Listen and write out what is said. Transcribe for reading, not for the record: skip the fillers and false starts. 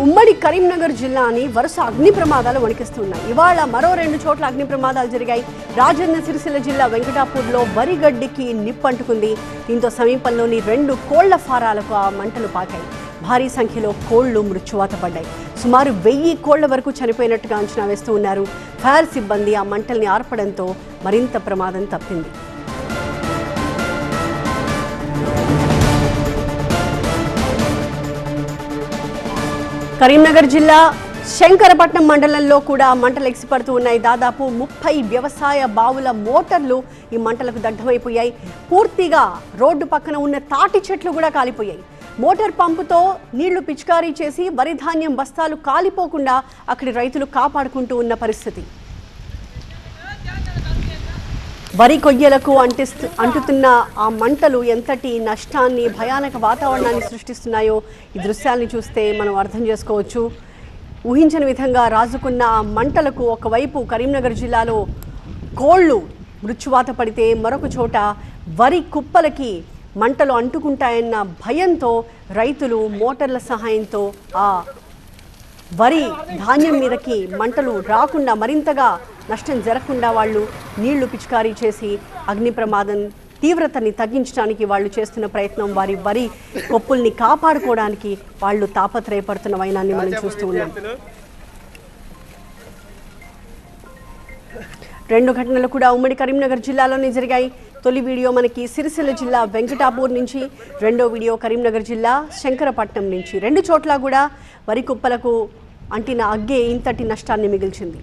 ఉమ్మడి కరీంనగర్ జిల్లాని వరుస అగ్ని ప్రమాదాలు వణికిస్తున్నాయి. ఇవాళ మరో 2 చోట్ల అగ్ని ప్రమాదాలు జరిగాయి. రాజన్న సిరిసిల్ల జిల్లా వెంకటాపూర్లో వరిగడ్డికి నిప్పంటుకుంది. దీంతో సమీపంలోని 2 కోళ్ల ఫారాలకు ఆ మంటలు పాకాయి. భారీ సంఖ్యలో కోళ్లు మృత్యువాత పడ్డాయి. సుమారు 1000 కోళ్ల వరకు చనిపోయినట్టుగా అంచనా వేస్తూ ఉన్నారు. ఫైర్ సిబ్బంది ఆ మంటల్ని ఆర్పడంతో మరింత ప్రమాదం తప్పింది. కరీంనగర్ జిల్లా శంకరపట్నం మండలంలో కూడా మంటలు ఎగిసిపడుతూ ఉన్నాయి. దాదాపు 30 వ్యవసాయ బావుల మోటార్లు ఈ మంటలకు దగ్ధమైపోయాయి. పూర్తిగా రోడ్డు పక్కన ఉన్న తాటి చెట్లు కూడా కాలిపోయాయి. మోటార్ పంపుతో నీళ్లు పిచికారీ చేసి వరి ధాన్యం బస్తాలు కాలిపోకుండా అక్కడి రైతులు కాపాడుకుంటూ ఉన్న పరిస్థితి. వరి కొయ్యలకు అంటుతున్న ఆ మంటలు ఎంతటి నష్టాన్ని, భయానక వాతావరణాన్ని సృష్టిస్తున్నాయో ఈ దృశ్యాన్ని చూస్తే మనం అర్థం చేసుకోవచ్చు. ఊహించని విధంగా రాజుకున్న ఆ మంటలకు ఒకవైపు కరీంనగర్ జిల్లాలో కోళ్లు మృత్యువాత పడితే మరొక చోట వరి కుప్పలకి మంటలు అంటుకుంటాయన్న భయంతో రైతులు మోటార్ల సహాయంతో ఆ వరి ధాన్యం మీదకి మంటలు రాకుండా, మరింతగా నష్టం జరగకుండా వాళ్ళు నీళ్లు పిచికారీ చేసి అగ్ని ప్రమాదం తీవ్రతని తగ్గించడానికి వాళ్ళు చేస్తున్న ప్రయత్నం, వరి కొప్పుల్ని కాపాడుకోవడానికి వాళ్ళు తాపత్రయపడుతున్న వైనాన్ని మనం చూస్తూ ఉన్నాం. 2 ఘటనలు కూడా ఉమ్మడి కరీంనగర్ జిల్లాలోనే జరిగాయి. తొలి వీడియో మనకి సిరిసిల్ల జిల్లా వెంకటాపూర్ నుంచి, రెండో వీడియో కరీంనగర్ జిల్లా శంకరపట్నం నుంచి. 2 చోట్ల కూడా వరి కుప్పలకు అంటిన అగ్గే ఇంతటి నష్టాన్ని మిగిల్చింది.